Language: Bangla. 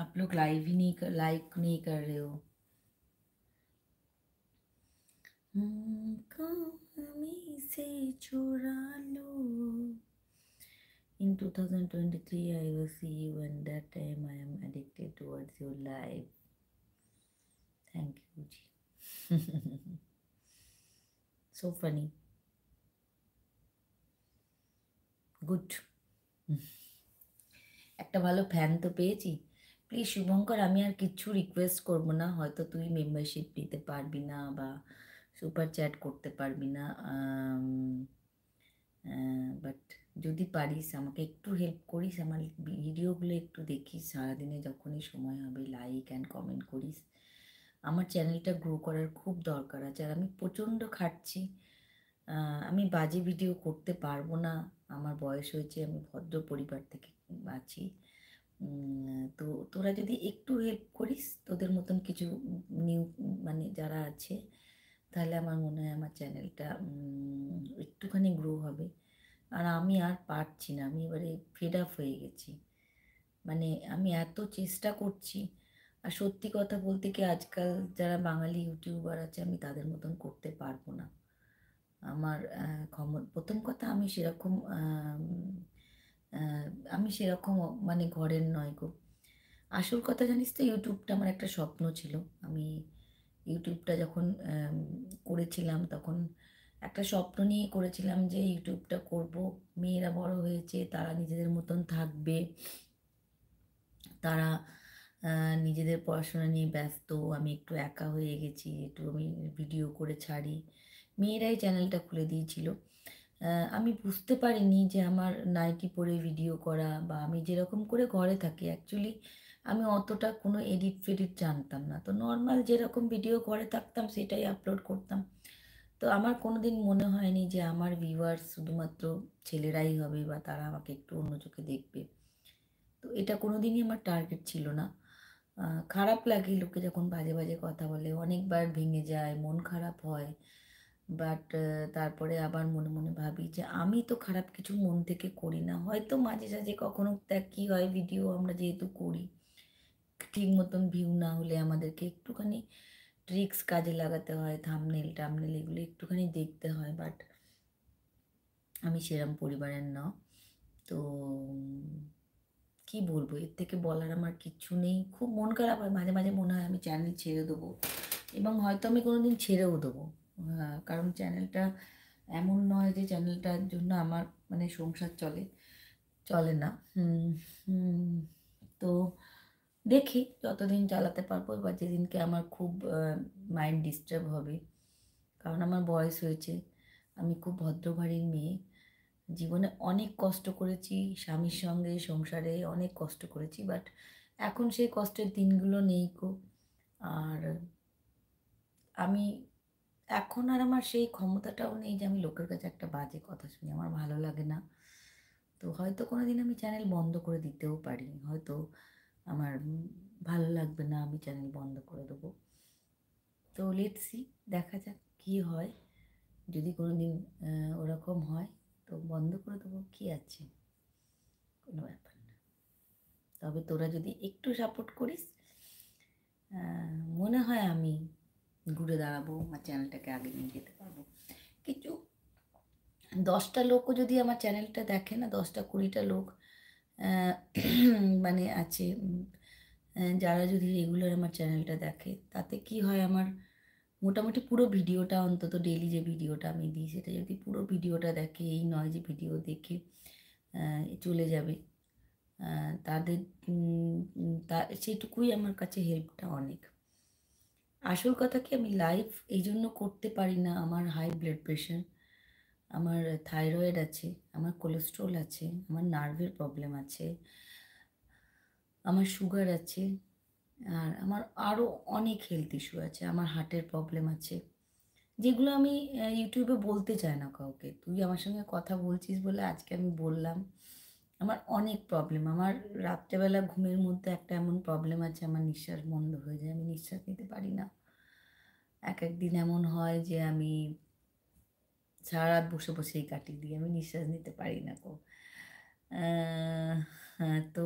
आप लोग लाइव ही नहीं लाइक नहीं कर रहे हो। कमी से चुरा लो। In 2023, I will see you, and that time I am addicted towards your life. Thank you, ji. So funny. Good. একটা ভালো ফ্যান তো পেয়েছি। প্লিজ শুভঙ্কর, আমি আর কিচ্ছু রিকোয়েস্ট করব না, হয়তো তুই মেম্বারশিপ নিতে পারবি না বা সুপার চ্যাট করতে পারবি না, বাট যদি পারিস আমাকে একটু হেল্প করিস, আমার ভিডিওগুলো একটু দেখিস সারাদিনে যখনই সময় হবে, লাইক অ্যান্ড কমেন্ট করিস। আমার চ্যানেলটা গ্রো করার খুব দরকার আছে, আর আমি প্রচণ্ড খাটছি। আমি বাজে ভিডিও করতে পারবো না, আমার বয়স হয়েছে, আমি ভদ্র পরিবার থেকে আছি। তো তোরা যদি একটু হেল্প করিস, তোদের মতন কিছু নিউ মানে যারা আছে, তাহলে আমার মনে হয় আমার চ্যানেলটা একটুখানি গ্রো হবে। আর আমি আর পারছি না, আমি এবারে ফেড আপ হয়ে গেছি। মানে আমি এত চেষ্টা করছি, আর সত্যি কথা বলতে কি আজকাল যারা বাঙালি ইউটিউবার আছে আমি তাদের মতন করতে পারবো না। আমার প্রথম কথা আমি সেরকম আমি সেরকম মানে ঘরের নয় গো। আসল কথা জানিস তো, ইউটিউবটা আমার একটা স্বপ্ন ছিল। আমি ইউটিউবটা যখন করেছিলাম তখন একটা স্বপ্ন নিয়ে করেছিলাম যে ইউটিউবটা করব, মেয়েরা বড় হয়েছে, তারা নিজেদের মতন থাকবে, তারা নিজেদের পড়াশোনা নিয়ে ব্যস্ত, আমি একটু একা হয়ে গেছি, একটু আমি ভিডিও করে ছাড়ি। মেয়েরাই চ্যানেলটা খুলে দিয়েছিল। আমি বুঝতে পারিনি যে আমার নাইটি পরে ভিডিও করা, বা আমি যেরকম করে ঘরে থাকি অ্যাকচুয়ালি আমি অতটা কোনো এডিট ফেডিট জানতাম না, তো নর্মাল যেরকম ভিডিও ঘরে থাকতাম সেটাই আপলোড করতাম। তো আমার কোনো দিন মনে হয়নি যে আমার ভিউয়ার্স শুধুমাত্র ছেলেরাই হবে বা তারা আমাকে একটু অন্য চোখে দেখবে। তো এটা কোনো দিনই আমার টার্গেট ছিল না। খারাপ লাগে লোকে যখন বাজে বাজে কথা বলে, অনেকবার ভেঙে যায়, মন খারাপ হয়। বাট তারপরে আবার মনে মনে ভাবি যে আমি তো খারাপ কিছু মন থেকে করি না, হয়তো মাঝে সাঝে কখনো দেখ কী হয়, ভিডিও আমরা যেহেতু করি ঠিক মতন ভিউ না হলে আমাদেরকে একটুখানি ট্রিক্স কাজে লাগাতে হয়, থাম্বনেল টামনেল এগুলো একটুখানি দেখতে হয়। বাট আমি সেরম পরিবারের না। তো কি বলবো, এর থেকে বলার আমার কিচ্ছু নেই। খুব মন খারাপ হয়, মাঝে মাঝে মনে হয় আমি চ্যানেল ছেড়ে দেবো, এবং হয়তো আমি কোনো দিন ছেড়েও দেবো। কারণ চ্যানেলটা এমন নয় যে চ্যানেলটার জন্য আমার মানে সংসার চলে, চলে না। তো দেখি যতদিন চালাতে পারবো, বা যেদিনকে আমার খুব মাইন্ড ডিস্টার্ব হবে, কারণ আমার বয়স হয়েছে, আমি খুব ভদ্রবাড়ির মেয়ে, জীবনে অনেক কষ্ট করেছি, স্বামীর সঙ্গে সংসারে অনেক কষ্ট করেছি, বাট এখন সেই কষ্টের দিনগুলো নেই কো। আর আমি এখন আর আমার সেই ক্ষমতাটাও নেই যে আমি লোকের কাছে একটা বাজে কথা শুনি, আমার ভালো লাগে না। তো হয়তো কোনো দিন আমি চ্যানেল বন্ধ করে দিতেও পারি, হয়তো আমার ভালো লাগবে না, আমি চ্যানেল বন্ধ করে দেবো। তো লেটস সি, দেখা যাক কী হয়। যদি কোনো দিন ওরকম হয় তো বন্ধ করে দেবো, কী আছে, কোনো ব্যাপার না। তবে তোরা যদি একটু সাপোর্ট করিস, মনে হয় আমি ঘুরে দাঁড়াবো, আমার চ্যানেলটাকে আগে নিয়ে যেতে পারবো। কিছু 10টা লোকও যদি আমার চ্যানেলটা দেখে না, 10টা 20টা লোক মানে আছে, যারা যদি রেগুলার আমার চ্যানেলটা দেখে, তাতে কি হয়, আমার মোটামুটি পুরো ভিডিওটা, অন্তত ডেলি যে ভিডিওটা আমি দিই সেটা যদি পুরো ভিডিওটা দেখে, এই নয় যে ভিডিও দেখে চলে যাবে, তাদের তা সেটুকুই আমার কাছে হেল্পটা অনেক। আসল কথা কি, আমি লাইভ এই জন্য করতে পারি না, আমার হাই ব্লাড প্রেশার, আমার থাইরয়েড আছে, আমার কোলেস্ট্রল আছে, আমার নার্ভের প্রবলেম আছে, আমার সুগার আছে, আর আমার আরও অনেক হেলথ ইস্যু আছে, আমার হার্টের প্রবলেম আছে, যেগুলো আমি ইউটিউবে বলতে চাই না কাউকে। তুই আমার সঙ্গে কথা বলছিস বলে আজকে আমি বললাম। আমার অনেক প্রবলেম, আমার রাত্রেবেলা ঘুমের মধ্যে একটা এমন প্রবলেম আছে, আমার নিঃশ্বাস বন্ধ হয়ে যায়, আমি নিঃশ্বাস নিতে পারি না। এক এক দিন এমন হয় যে আমি সারা রাত বসে বসেই কাটিয়ে দিই, আমি নিঃশ্বাস নিতে পারি না গো। হ্যাঁ, তো